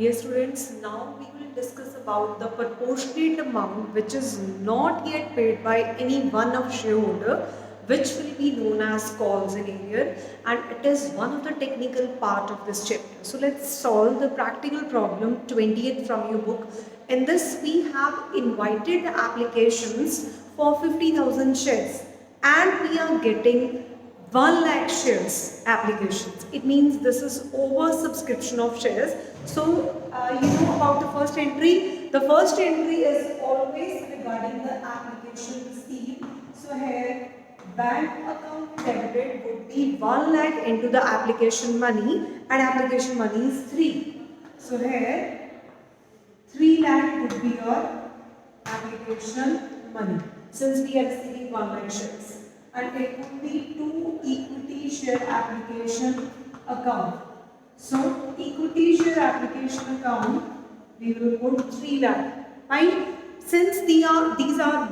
Dear students, now we will discuss about the proportionate amount which is not yet paid by any one of shareholder, which will be known as calls in area, and it is one of the technical part of this chapter. So let's solve the practical problem 20th from your book. In this we have invited the applications for 50,000 shares and we are getting 1 lakh shares applications. It means this is over subscription of shares. So you know about the first entry. The first entry is always regarding the application received. So here bank account debited would be 1 lakh into the application money, and application money is 3. So here 3 lakh would be your application money since we are receiving 1 lakh shares, and it would be 2 equity share application account. So equity share application account we will put 3 lakh. Fine. Since these are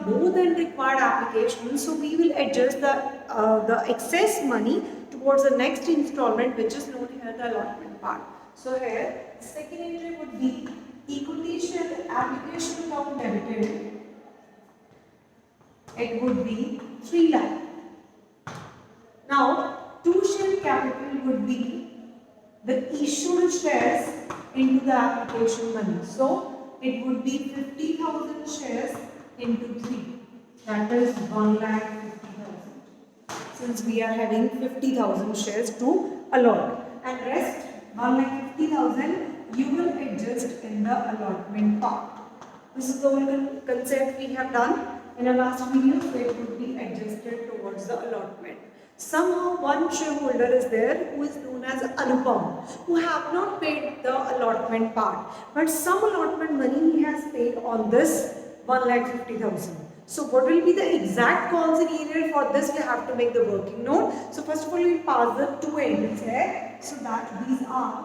more than required applications, so we will adjust the excess money towards the next installment, which is known here the allotment part. So here second entry would be equity share application account debited. It would be 3 lakh. Now, 2 share capital would be the issued shares into the application money. So, it would be 50,000 shares into 3. That is 1,50,000. Since we are having 50,000 shares to allot. And rest 1,50,000 you will adjust in the allotment part. This is the whole concept we have done in our last video, so it would be adjusted towards the allotment. Somehow one shareholder is there who is known as Anupam, who have not paid the allotment part, but some allotment money he has paid on this 1,50,000. So what will be the exact calls in area? For this we have to make the working note. So first of all we will pass the 2 entries here. So that these are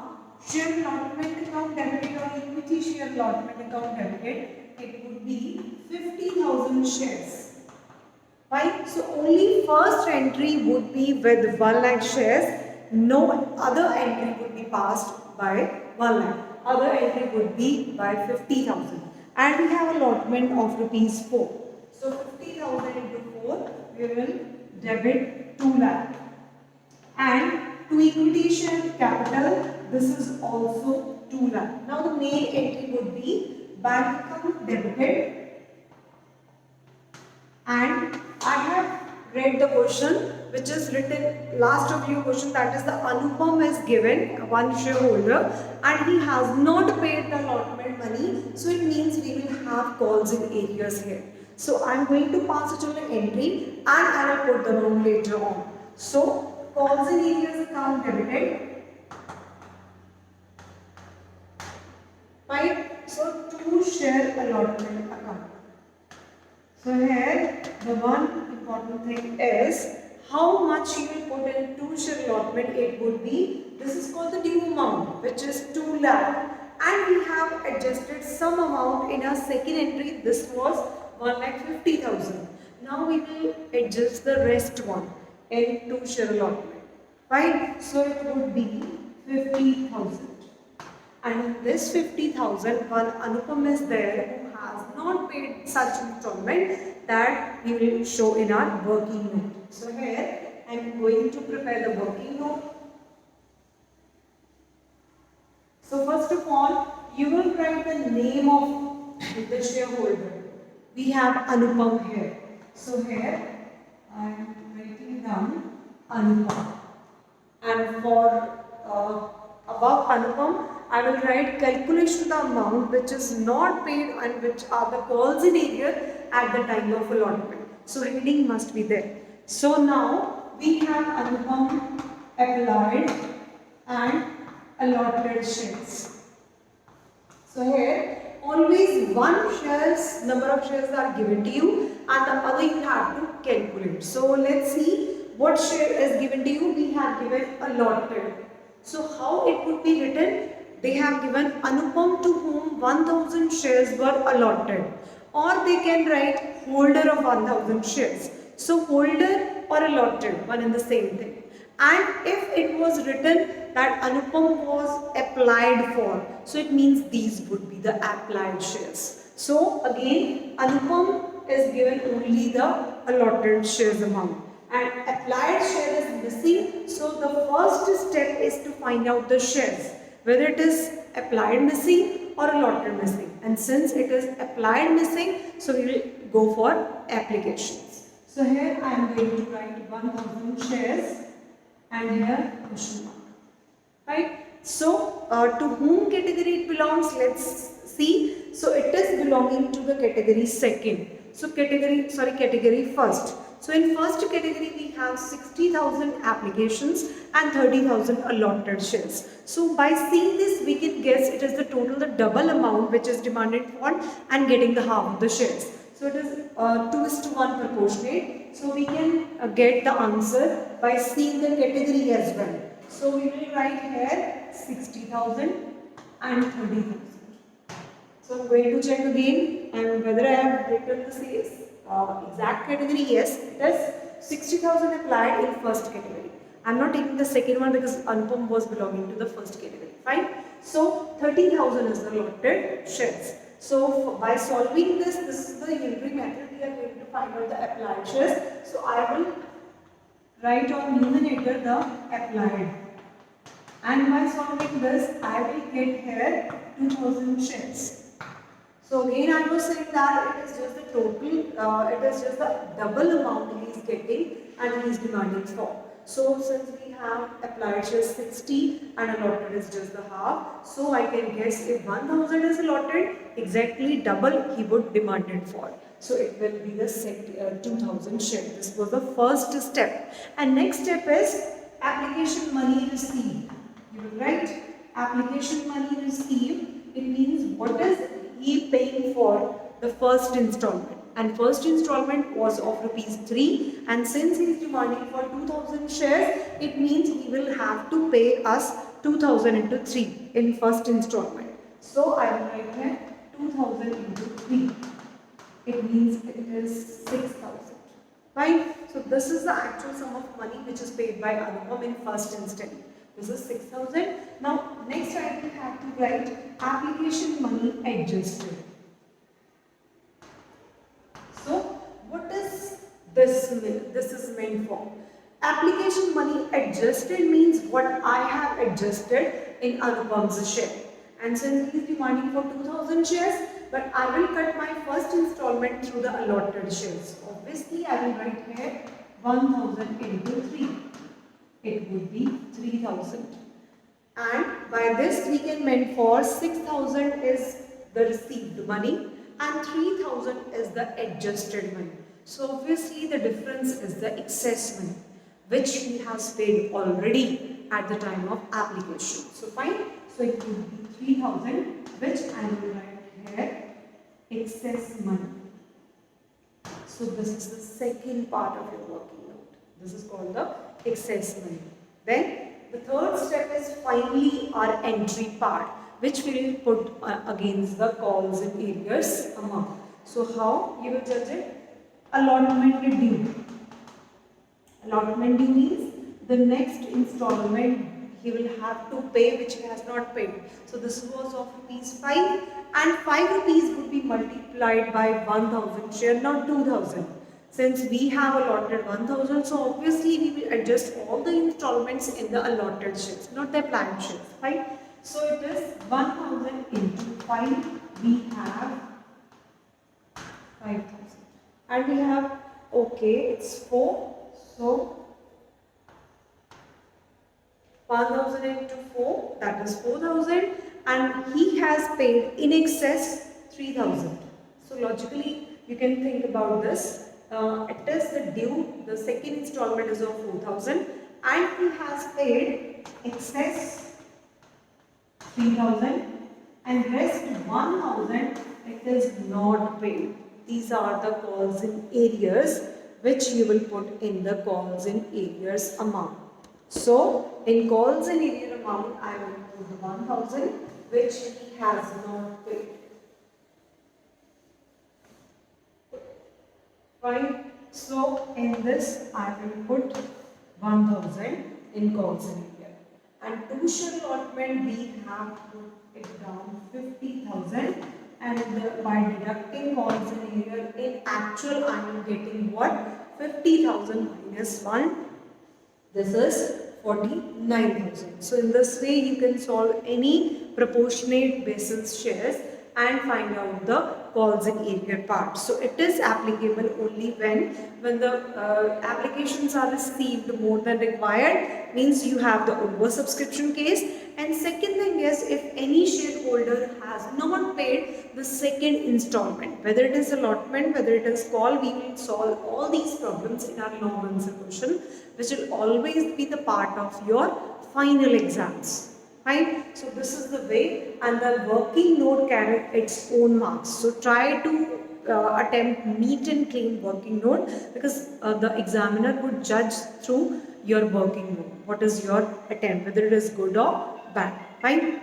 share allotment account debited or equity share allotment account debited. It would be 50,000 shares. Right? So only first entry would be with 1 lakh shares. No other entry would be passed by 1 lakh. Other entry would be by 50,000. And we have allotment of rupees 4. So 50,000 into 4, we will debit 2 lakh. And to equity share capital, this is also 2 lakh. Now the main entry would be bank account debited. And I have read the question which is written last of your question, that is the Anupam is given one shareholder and he has not paid the allotment money. So it means we will have calls in areas here. So I am going to pass it on an entry and I will put the note later on. So calls in areas account debited. Right? So 2 share allotment account. So here the one important thing is how much you will put in 2 share allotment. It would be, this is called the due amount, which is 2 lakh, and we have adjusted some amount in our second entry. This was 1,50,000. Now we will adjust the rest one in 2 share allotment. Right? So it would be 50,000. And in this 50,000, one Anupam is there who has not paid such installment, that we will show in our working note. So here I am going to prepare the working note. So first of all, you will write the name of the shareholder. We have Anupam here. So here I am writing down Anupam. And for above Anupam, I will write calculation of the amount which is not paid and which are the calls in area at the time of allotment. So heading must be there. So now we have Anupam applied and allotted shares. So here always one shares, number of shares are given to you and the other you have to calculate. So let's see what share is given to you. We have given allotted. So how it would be written? They have given Anupam to whom 1,000 shares were allotted, or they can write holder of 1,000 shares. So holder or allotted, one and the same thing. And if it was written that Anupam was applied for, So it means these would be the applied shares. So again, Anupam is given only the allotted shares amount and applied share is missing. So the first step is to find out the shares, whether it is applied missing or allotted missing. And since it is applied missing, so we will go for applications. So here I am going to write 1000 shares and here question mark. Right? So to whom category it belongs? Let's see. So it is belonging to the category second. So category first. So in first category we have 60,000 applications and 30,000 allotted shares. So by seeing this we can guess it is the total, the double amount which is demanded for and getting the half of the shares. So it is 2:1 proportionate. So we can get the answer by seeing the category as well. So we will write here 60,000 and 30,000. So I'm going to check again and whether I have written the exact category. Yes, it is 60,000 applied in first category. I'm not taking the second one because Anupam was belonging to the first category. Fine. So 30,000 is the allotted shares. So by solving this is the unitary method. We are going to find out the applied shares. So I will write on numerator the applied. And by solving this, I will get here 2000 shares. So again I was saying that it is just the total, it is just the double amount he is getting and he is demanding for. So since we have applied shares 60 and allotted is just the half, so I can guess if 1000 is allotted, exactly double he would demand it for. So it will be the 2000 shares. This was the first step. And next step is application money received. You will write application money received. It means what is he paying for the first installment, and first installment was of rupees 3, and since he is demanding for 2000 shares, it means he will have to pay us 2000 into 3 in first installment. So I will write here 2000 into 3. It means it is 6000. Right? So this is the actual sum of money which is paid by Anupam in first instance. This is 6000. Now next I will have to write application money adjusted. So what is this mean? This is meant for. Application money adjusted means what I have adjusted in Anupam's share. And since he is demanding for 2000 shares, but I will cut my first installment through the allotted shares. Obviously I will write here 1000 into 3. It would be 3000. And by this we can mean for 6000 is the received money and 3000 is the adjusted money. So obviously the difference is the excess money which he has paid already at the time of application. So fine. So it would be 3000 which I will write here excess money. So this is the second part of your working note. This is called the excess money. Then the third step is finally our entry part, which we will put against the calls in arrears amount. So how you will judge it? Allotment due. Allotment due means the next installment he will have to pay which he has not paid. So this was of rupees 5 and 5 rupees would be multiplied by 1000 share, not 2000. Since we have allotted 1000, so obviously we will adjust all the installments in the allotted shares, not the planned shares, right? So it is 1000 into 5, we have 5000. And we have, okay, it's 4, so 1000 into 4, that is 4000, and he has paid in excess 3000. So logically, you can think about this. It is the due, the second installment is of 4000 and he has paid excess 3000 and rest 1000 it is not paid. These are the calls in arrears which you will put in the calls in arrears amount. So in calls in arrears amount I will put the 1000 which he has not paid. Fine. So in this I will put 1000 in calls in arrears. And to share allotment we have put it down 50,000, and by deducting constant area in actual I am getting what? 50,000 minus 1. This is 49,000. So in this way you can solve any proportionate basis shares and find out the Poisson area part. So it is applicable only when the applications are received more than required, means you have the oversubscription case. And second thing is, if any shareholder has not paid the second installment, whether it is allotment, whether it is call, we will solve all these problems in our long answer question, which will always be the part of your final exams. Right? So this is the way, and the working note carries its own marks. So try to attempt neat and clean working note, because the examiner would judge through your working note. What is your attempt, whether it is good or bad. Fine?